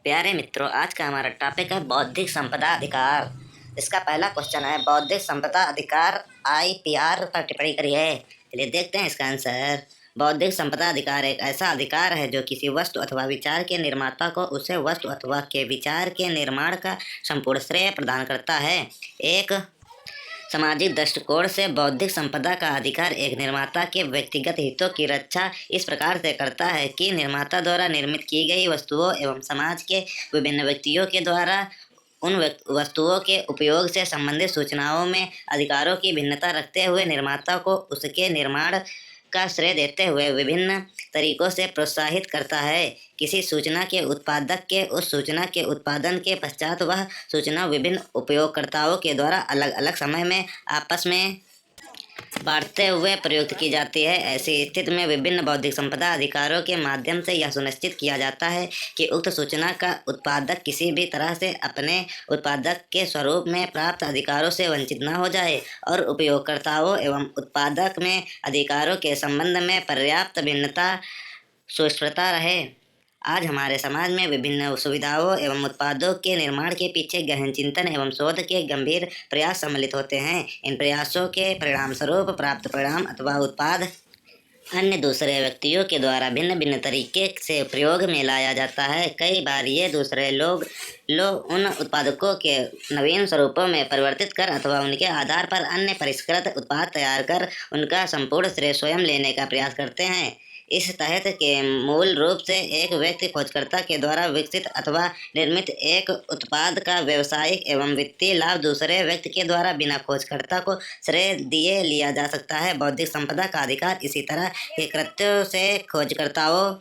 प्यारे मित्रों, आज का हमारा टॉपिक है बौद्धिक संपदा अधिकार। इसका पहला क्वेश्चन है, बौद्धिक संपदा अधिकार आईपीआर पर टिप्पणी करिए। चलिए देखते हैं इसका आंसर। बौद्धिक संपदा अधिकार एक ऐसा अधिकार है जो किसी वस्तु अथवा विचार के निर्माता को उसे वस्तु अथवा के विचार के निर्माण का संपूर्ण श्रेय प्रदान करता है। एक सामाजिक दृष्टिकोण से बौद्धिक संपदा का अधिकार एक निर्माता के व्यक्तिगत हितों की रक्षा इस प्रकार से करता है कि निर्माता द्वारा निर्मित की गई वस्तुओं एवं समाज के विभिन्न व्यक्तियों के द्वारा उन वस्तुओं के उपयोग से संबंधित सूचनाओं में अधिकारों की भिन्नता रखते हुए निर्माता को उसके निर्माण का श्रेय देते हुए विभिन्न तरीकों से प्रोत्साहित करता है। किसी सूचना के उत्पादक के उस सूचना के उत्पादन के पश्चात वह सूचना विभिन्न उपयोगकर्ताओं के द्वारा अलग अलग समय में आपस में बांटते हुए प्रयुक्त की जाती है। ऐसी स्थिति में विभिन्न बौद्धिक संपदा अधिकारों के माध्यम से यह सुनिश्चित किया जाता है कि उक्त सूचना का उत्पादक किसी भी तरह से अपने उत्पादक के स्वरूप में प्राप्त अधिकारों से वंचित न हो जाए और उपयोगकर्ताओं एवं उत्पादक में अधिकारों के संबंध में पर्याप्त भिन्नता सुस्पष्टता रहे। आज हमारे समाज में विभिन्न सुविधाओं एवं उत्पादों के निर्माण के पीछे गहन चिंतन एवं शोध के गंभीर प्रयास सम्मिलित होते हैं। इन प्रयासों के परिणामस्वरूप प्राप्त परिणाम अथवा उत्पाद अन्य दूसरे व्यक्तियों के द्वारा भिन्न भिन्न तरीके से प्रयोग में लाया जाता है। कई बार ये दूसरे लोग उन उत्पादकों के नवीन स्वरूपों में परिवर्तित कर अथवा उनके आधार पर अन्य परिष्कृत उत्पाद तैयार कर उनका संपूर्ण श्रेय स्वयं लेने का प्रयास करते हैं। इस तहत के मूल रूप से एक व्यक्ति खोजकर्ता के द्वारा विकसित अथवा निर्मित एक उत्पाद का व्यावसायिक एवं वित्तीय लाभ दूसरे व्यक्ति के द्वारा बिना खोजकर्ता को श्रेय दिए लिया जा सकता है। बौद्धिक संपदा का अधिकार इसी तरह के कृत्यों से खोजकर्ताओं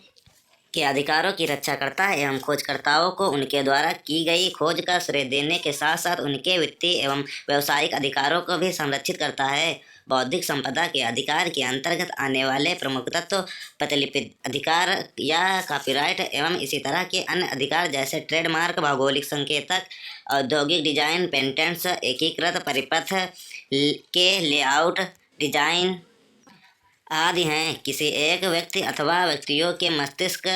के अधिकारों की रक्षा करता है एवं खोजकर्ताओं को उनके द्वारा की गई खोज का श्रेय देने के साथ साथ उनके वित्तीय एवं व्यावसायिक अधिकारों को भी संरक्षित करता है। बौद्धिक संपदा के अधिकार के अंतर्गत आने वाले प्रमुख तत्व प्रतिलिपि अधिकार या कॉपीराइट एवं इसी तरह के अन्य अधिकार जैसे ट्रेडमार्क, भौगोलिक संकेतक, औद्योगिक डिजाइन, पेटेंट्स, एकीकृत परिपथ के लेआउट, डिजाइन आदि हैं। किसी एक व्यक्ति अथवा व्यक्तियों के मस्तिष्क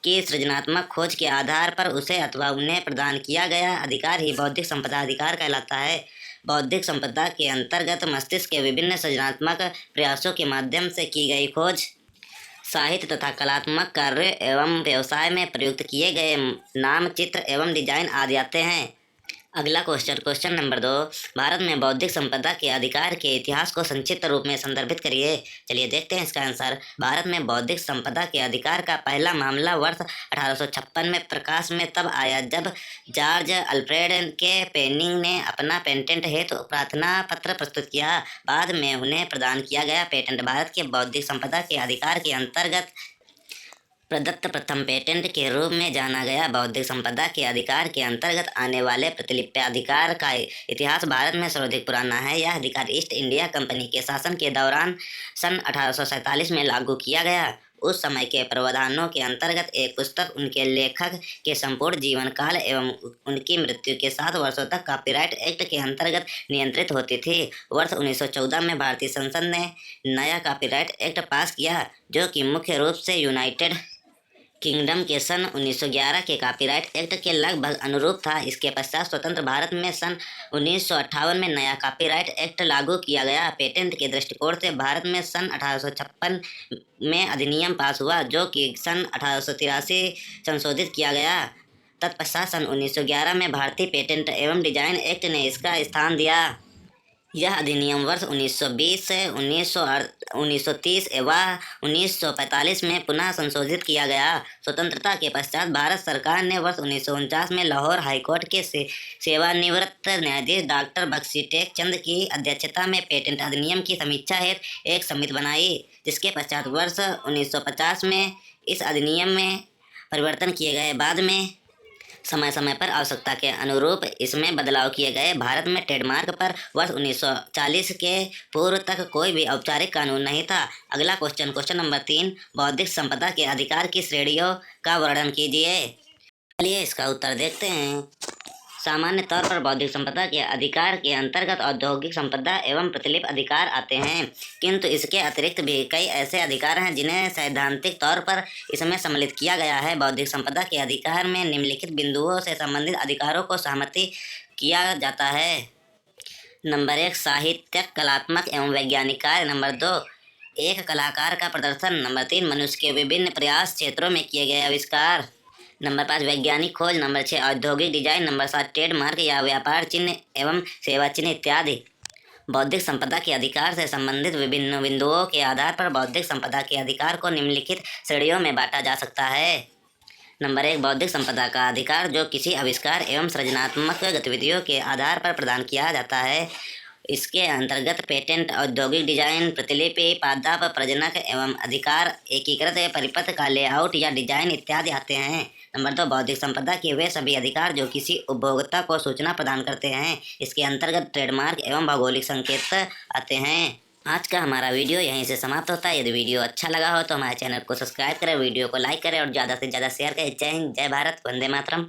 की सृजनात्मक खोज के आधार पर उसे अथवा उन्हें प्रदान किया गया अधिकार ही बौद्धिक संपदा अधिकार कहलाता है। बौद्धिक संपदा के अंतर्गत मस्तिष्क के विभिन्न सृजनात्मक प्रयासों के माध्यम से की गई खोज, साहित्य तथा कलात्मक कार्य एवं व्यवसाय में प्रयुक्त किए गए नाम, चित्र एवं डिजाइन आदि आते हैं। अगला क्वेश्चन नंबर 2, भारत में बौद्धिक संपदा के अधिकार के इतिहास को संक्षिप्त रूप में संदर्भित करिए। चलिए देखते हैं इसका आंसर। भारत में बौद्धिक संपदा के अधिकार का पहला मामला वर्ष 1856 में प्रकाश में तब आया जब जॉर्ज अल्फ्रेड के पेनिंग ने अपना पेटेंट हेतु प्रार्थना पत्र प्रस्तुत किया। बाद में उन्हें प्रदान किया गया पेटेंट भारत के बौद्धिक संपदा के अधिकार के अंतर्गत प्रदत्त प्रथम पेटेंट के रूप में जाना गया। बौद्धिक संपदा के अधिकार के अंतर्गत आने वाले प्रतिलिपि अधिकार का इतिहास भारत में सर्वाधिक पुराना है। यह अधिकार ईस्ट इंडिया कंपनी के शासन के दौरान सन 1847 में लागू किया गया। उस समय के प्रावधानों के अंतर्गत एक पुस्तक उनके लेखक के संपूर्ण जीवन काल एवं उनकी मृत्यु के 7 वर्षों तक कॉपीराइट एक्ट के अंतर्गत नियंत्रित होती थी। वर्ष 1914 में भारतीय संसद ने नया कॉपीराइट एक्ट पास किया जो कि मुख्य रूप से यूनाइटेड किंगडम के सन 1911 के कॉपीराइट एक्ट के लगभग अनुरूप था। इसके पश्चात स्वतंत्र भारत में सन 1958 में नया कॉपीराइट एक्ट लागू किया गया। पेटेंट के दृष्टिकोण से भारत में सन 1856 में अधिनियम पास हुआ जो कि सन 1883 संशोधित किया गया। तत्पश्चात सन 1911 में भारतीय पेटेंट एवं डिजाइन एक्ट ने इसका स्थान दिया। यह अधिनियम वर्ष 1920 से 1930 एवं 1945 में पुनः संशोधित किया गया। स्वतंत्रता के पश्चात भारत सरकार ने वर्ष 1949 में लाहौर हाईकोर्ट के सेवानिवृत्त न्यायाधीश डॉक्टर बख्शी टेक चंद की अध्यक्षता में पेटेंट अधिनियम की समीक्षा हेतु एक समिति बनाई, जिसके पश्चात वर्ष 1950 में इस अधिनियम में परिवर्तन किए गए। बाद में समय समय पर आवश्यकता के अनुरूप इसमें बदलाव किए गए। भारत में ट्रेडमार्क पर वर्ष 1940 के पूर्व तक कोई भी औपचारिक कानून नहीं था। अगला क्वेश्चन नंबर 3, बौद्धिक संपदा के अधिकार की श्रेणियों का वर्णन कीजिए। चलिए इसका उत्तर देखते हैं। सामान्य तौर पर बौद्धिक संपदा के अधिकार के अंतर्गत औद्योगिक संपदा एवं प्रतिलिपि अधिकार आते हैं, किंतु इसके अतिरिक्त भी कई ऐसे अधिकार हैं जिन्हें सैद्धांतिक तौर पर इसमें सम्मिलित किया गया है। बौद्धिक संपदा के अधिकार में निम्नलिखित बिंदुओं से संबंधित अधिकारों को सहमति किया जाता है। नंबर 1, साहित्यिक, कलात्मक एवं वैज्ञानिक कार्य। नंबर 2, एक कलाकार का प्रदर्शन। नंबर 3, मनुष्य के विभिन्न प्रयास क्षेत्रों में किए गए आविष्कार। नंबर 5, वैज्ञानिक खोज। नंबर 6, औद्योगिक डिजाइन। नंबर 7, ट्रेडमार्क या व्यापार चिन्ह एवं सेवा चिन्ह इत्यादि। बौद्धिक संपदा के अधिकार से संबंधित विभिन्न बिंदुओं के आधार पर बौद्धिक संपदा के अधिकार को निम्नलिखित श्रेणियों में बांटा जा सकता है। नंबर 1, बौद्धिक संपदा का अधिकार जो किसी आविष्कार एवं सृजनात्मक गतिविधियों के आधार पर प्रदान किया जाता है। इसके अंतर्गत पेटेंट, औद्योगिक डिजाइन, प्रतिलिपि, पादप, प्रजनक एवं अधिकार, एकीकृत परिपथ का लेआउट या डिजाइन इत्यादि आते हैं। नंबर 2, बौद्धिक संपदा के वे सभी अधिकार जो किसी उपभोक्ता को सूचना प्रदान करते हैं। इसके अंतर्गत ट्रेडमार्क एवं भौगोलिक संकेत आते हैं। आज का हमारा वीडियो यहीं से समाप्त होता है। यदि वीडियो अच्छा लगा हो तो हमारे चैनल को सब्सक्राइब करें, वीडियो को लाइक करें और ज़्यादा से ज़्यादा शेयर करें। जय हिंद, जय भारत, वंदे मातरम।